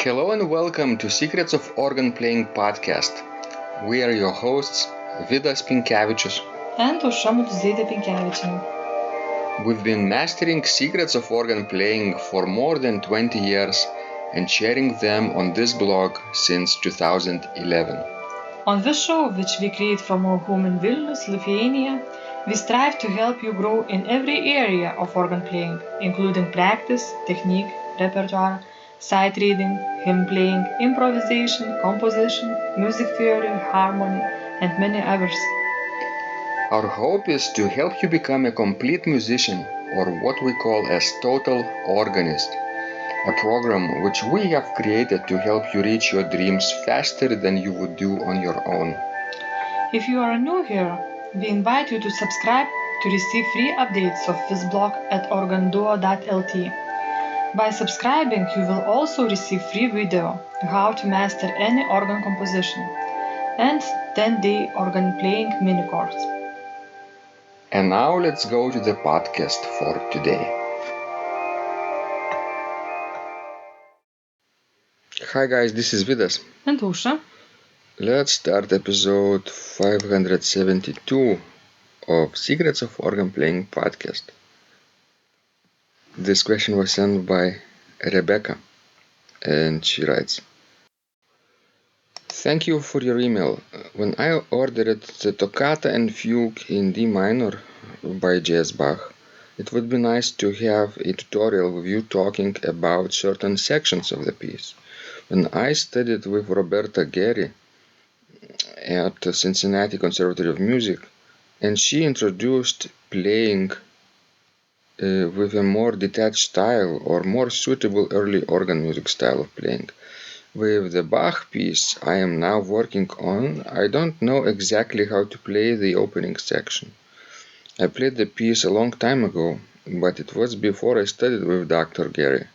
Hello and welcome to Secrets of Organ Playing podcast. We are your hosts, Vidas Pinkevičius and Aušra Pinkevičienė. We've been mastering secrets of organ playing for more than 20 years and sharing them on this blog since 2011. On this show, which we create from our home in Vilnius, Lithuania, we strive to help you grow in every area of organ playing, including practice, technique, repertoire, sight reading, hymn playing, improvisation, composition, music theory, harmony, and many others. Our hope is to help you become a complete musician, or what we call as total organist, a program which we have created to help you reach your dreams faster than you would do on your own. If you are new here, we invite you to subscribe to receive free updates of this blog at organduo.lt. By subscribing, you will also receive free video how to master any organ composition and 10-day organ playing mini course. And now let's go to the podcast for today. Hi guys, this is Vidas. And Aušra. Let's start episode 572 of Secrets of Organ Playing podcast. This question was sent by Rebecca, and she writes, "Thank you for your email. When I ordered the Toccata and Fugue in D minor by J.S. Bach, it would be nice to have a tutorial with you talking about certain sections of the piece. When I studied with Roberta Geri at Cincinnati Conservatory of Music, and she introduced playing with a more detached style or more suitable early organ music style of playing. With the Bach piece I am now working on, I don't know exactly how to play the opening section. I played the piece a long time ago, but it was before I studied with Dr. Geri.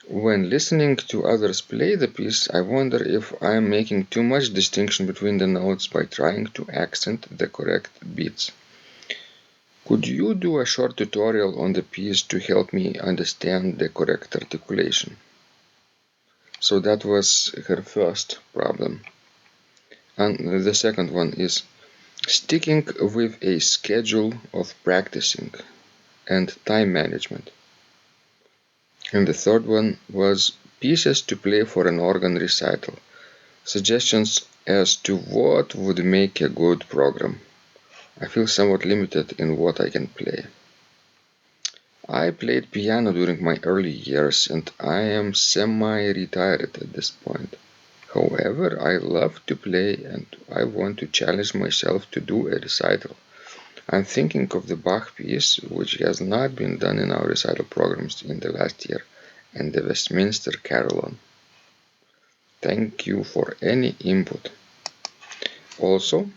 When listening to others play the piece, I wonder if I am making too much distinction between the notes by trying to accent the correct beats. Could you do a short tutorial on the piece to help me understand the correct articulation?" So that was her first problem. And the second one is sticking with a schedule of practicing and time management. And the third one was pieces to play for an organ recital. Suggestions as to what would make a good program. I feel somewhat limited in what I can play. I played piano during my early years and I am semi-retired at this point. However, I love to play and I want to challenge myself to do a recital. I'm thinking of the Bach piece, which has not been done in our recital programs in the last year, and the Westminster Carillon. Thank you for any input. Also,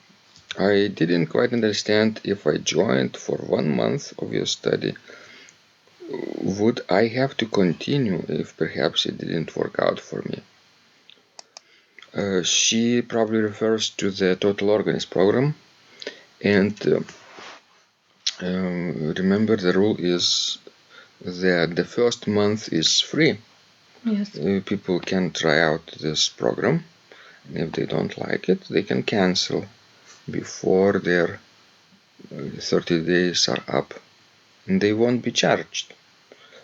I didn't quite understand if I joined for 1 month of your study, would I have to continue if perhaps it didn't work out for me? She probably refers to the Total Organist program, and remember the rule is that the first month is free. Yes. People can try out this program, and if they don't like it, they can cancel before their 30 days are up, and they won't be charged.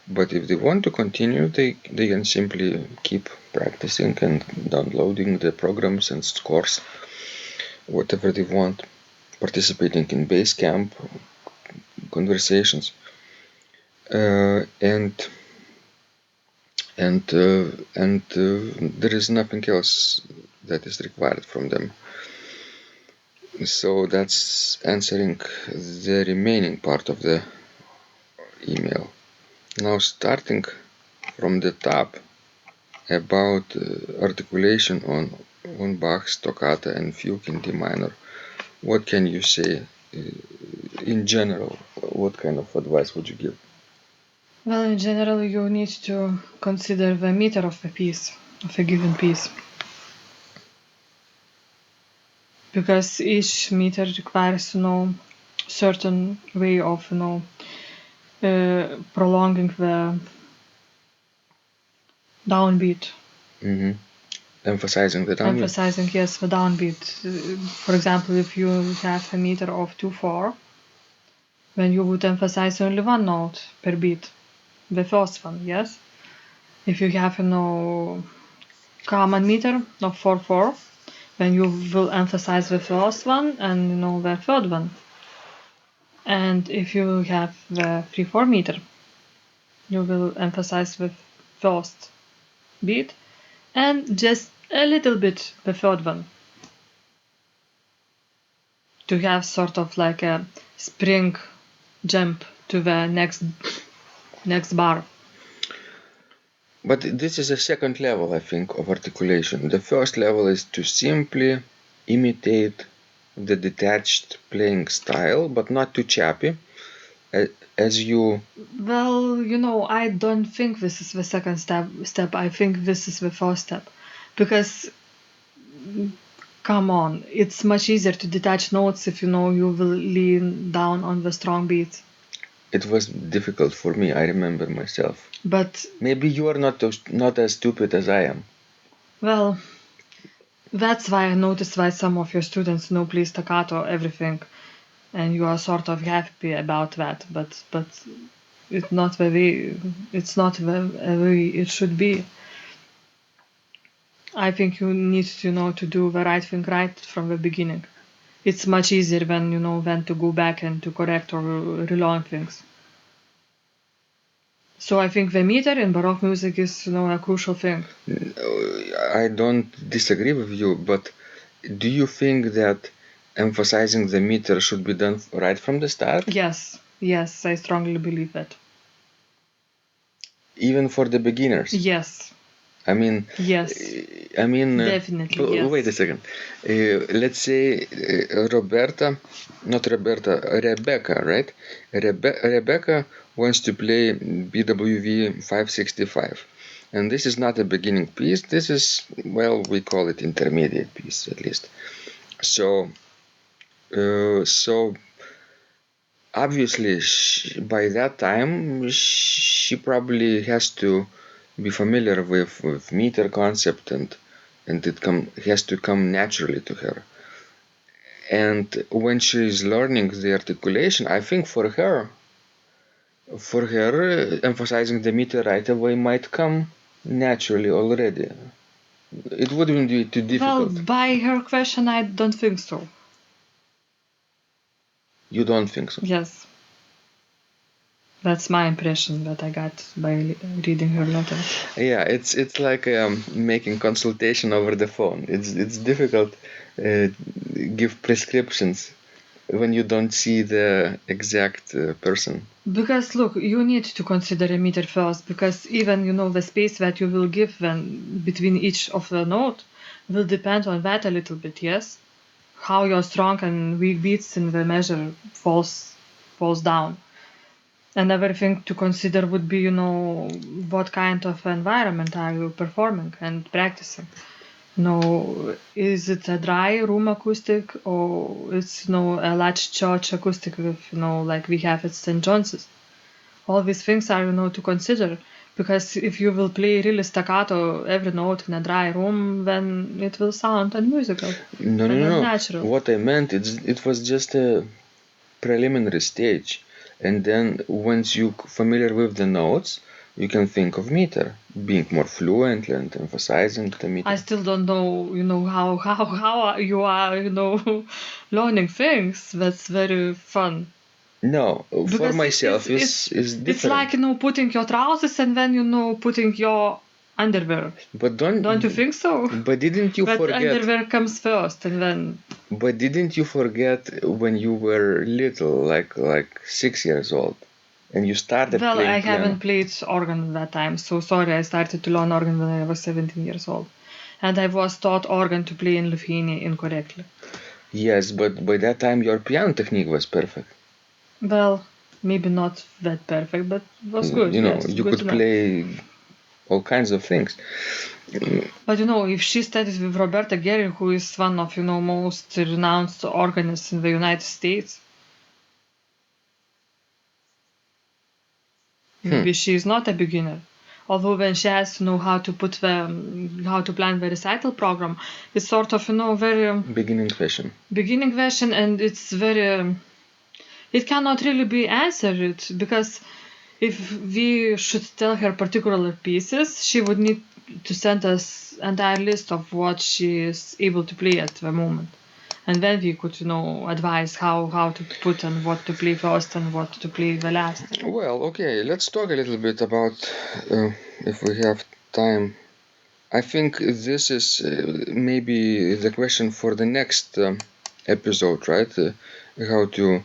But if they want to continue, they can simply keep practicing and downloading the programs and scores, whatever they want, participating in base camp conversations, and there is nothing else that is required from them. So that's answering the remaining part of the email. Now, starting from the top about articulation on Bach's Toccata and Fugue in D minor, what can you say in general? What kind of advice would you give? Well, in general, you need to consider the meter of a piece, of a given piece. Because each meter requires, certain way of, prolonging the downbeat Mm-hmm. Emphasizing the downbeat. Emphasizing, yes, the downbeat. For example, if you have a meter of 2/4, then you would emphasize only one note per beat, the first one, yes? If you have common meter of 4/4, then you will emphasize the first one and the third one. And if you have the 3/4 meter, you will emphasize the first beat and just a little bit the third one, to have sort of like a spring jump to the next bar. But this is a second level, I think, of articulation. The first level is to simply imitate the detached playing style, but not too choppy. As you... Well, I don't think this is the second step. I think this is the first step. Because, come on, it's much easier to detach notes if you will lean down on the strong beats. It was difficult for me, I remember myself. But maybe you are not as stupid as I am. Well, that's why I noticed why some of your students play staccato everything, and you are sort of happy about that. But it's not the way it should be. I think you need to do the right thing right from the beginning. It's much easier than to go back and to correct or relearn things. So I think the meter in Baroque music is a crucial thing. I don't disagree with you, but do you think that emphasizing the meter should be done right from the start? Yes, I strongly believe that. Even for the beginners? Yes. Yes. Definitely, yes. Wait a second. Let's say Rebecca, right? Rebecca wants to play BWV 565. And this is not a beginning piece. This is, well, we call it intermediate piece, at least. So obviously, by that time, she probably has to be familiar with meter concept, and it has to come naturally to her. And when she is learning the articulation, I think for her, emphasizing the meter right away might come naturally already. It wouldn't be too difficult. Well, by her question, I don't think so. You don't think so? Yes. That's my impression that I got by reading her letter. Yeah, it's like making consultation over the phone. It's difficult give prescriptions when you don't see the exact person. Because look, you need to consider a meter first, because even the space that you will give between each of the note will depend on that a little bit. Yes, how your strong and weak beats in the measure falls down. Another thing to consider would be, what kind of environment are you performing and practicing? Is it a dry room acoustic, or it's a large church acoustic, like we have at St. John's? All these things are, to consider, because if you will play really staccato every note in a dry room, then it will sound unmusical. No. Natural. What I meant, it was just a preliminary stage, and then once you familiar with the notes, you can think of meter, being more fluent and emphasizing the meter. I still don't know, how you are, learning things. That's very fun. No, because for myself is different. It's like putting your trousers and then putting your underwear. But don't you think so? But didn't you forget? Underwear comes first, and then. But didn't you forget when you were little, like 6 years old, and you started Well, playing I piano? haven't played organ at that time, so sorry. I started to learn organ when I was 17 years old, and I was taught organ to play in Lithuania incorrectly. Yes, but by that time your piano technique was perfect. Well, maybe not that perfect, but it was good. Yes, you good could play all kinds of things. But if she studies with Roberta Guerri, who is one of most renowned organists in the United States, maybe she is not a beginner. although when she has to know how to plan the recital program, it's sort of very beginning question, and it's very it cannot really be answered, because if we should tell her particular pieces, she would need to send us entire list of what she is able to play at the moment. And then we could, advise how to put and what to play first and what to play the last. Well, okay, let's talk a little bit about, if we have time. I think this is maybe the question for the next episode, right? How to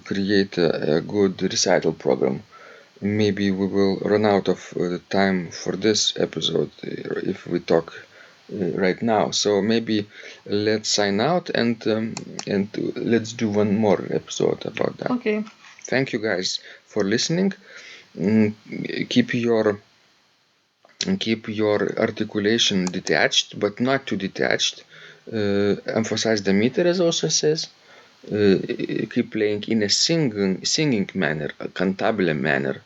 create a good recital program. Maybe we will run out of time for this episode if we talk right now. So maybe let's sign out and let's do one more episode about that. Okay. Thank you guys for listening. Keep your articulation detached, but not too detached. Emphasize the meter, as Osha says. Keep playing in a singing manner, a cantabile manner,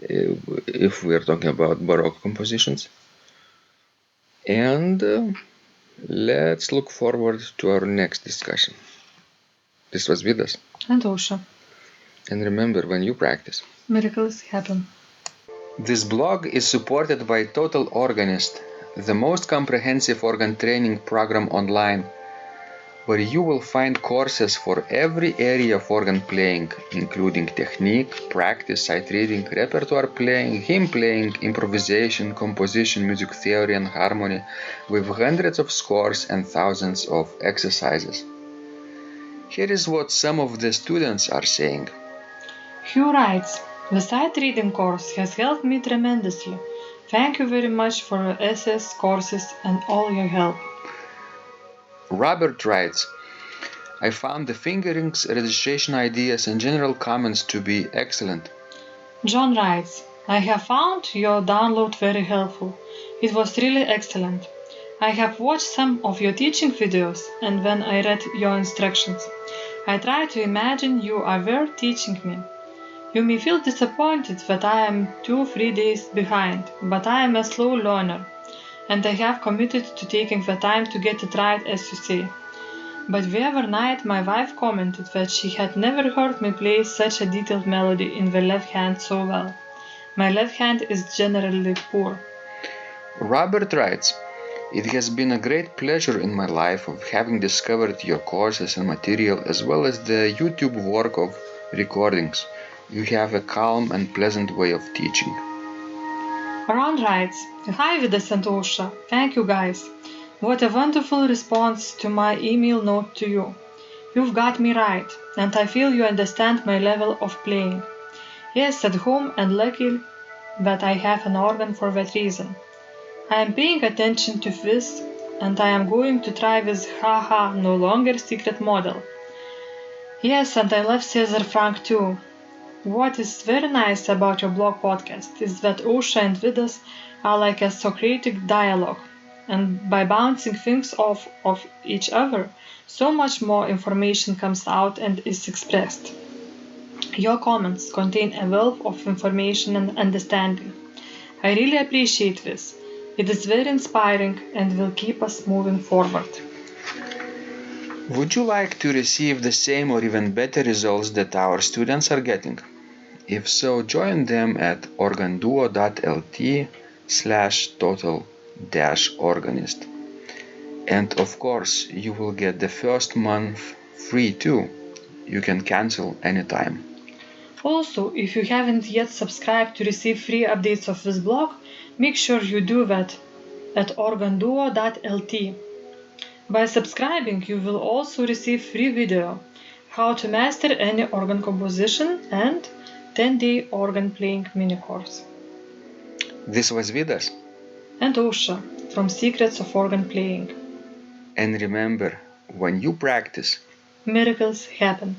if we're talking about Baroque compositions. And let's look forward to our next discussion. This was Vidas. And Osha. And remember, when you practice, miracles happen. This blog is supported by Total Organist, the most comprehensive organ training program online, where you will find courses for every area of organ playing, including technique, practice, sight reading, repertoire playing, hymn playing, improvisation, composition, music theory and harmony, with hundreds of scores and thousands of exercises. Here is what some of the students are saying. Hugh writes, "The sight reading course has helped me tremendously. Thank you very much for your essays, courses, and all your help." Robert writes, "I found the fingerings, registration ideas, and general comments to be excellent." John writes, "I have found your download very helpful. It was really excellent. I have watched some of your teaching videos, and when I read your instructions, I tried to imagine you are there teaching me. You may feel disappointed that I am 2-3 days behind, but I am a slow learner, and I have committed to taking the time to get it right, as you say. But the other night my wife commented that she had never heard me play such a detailed melody in the left hand so well. My left hand is generally poor." Robert writes, "It has been a great pleasure in my life of having discovered your courses and material, as well as the YouTube work of recordings. You have a calm and pleasant way of teaching." Ron writes, "Hi Vidas and Osha, thank you guys. What a wonderful response to my email note to you. You've got me right, and I feel you understand my level of playing. Yes, at home, and lucky that I have an organ for that reason. I am paying attention to this, and I am going to try this no longer secret model. Yes, and I love Cesar Frank too. What is very nice about your blog podcast is that Osha and Vidas are like a Socratic dialogue, and by bouncing things off of each other, so much more information comes out and is expressed. Your comments contain a wealth of information and understanding. I really appreciate this. It is very inspiring and will keep us moving forward." Would you like to receive the same or even better results that our students are getting? If so, join them at organduo.lt/total-organist. And of course, you will get the first month free too. You can cancel anytime. Also, if you haven't yet subscribed to receive free updates of this blog, make sure you do that at organduo.lt. By subscribing, you will also receive free video, how to master any organ composition, and 10-day organ playing mini course. This was Vidas and Osha from Secrets of Organ Playing. And remember, when you practice, miracles happen.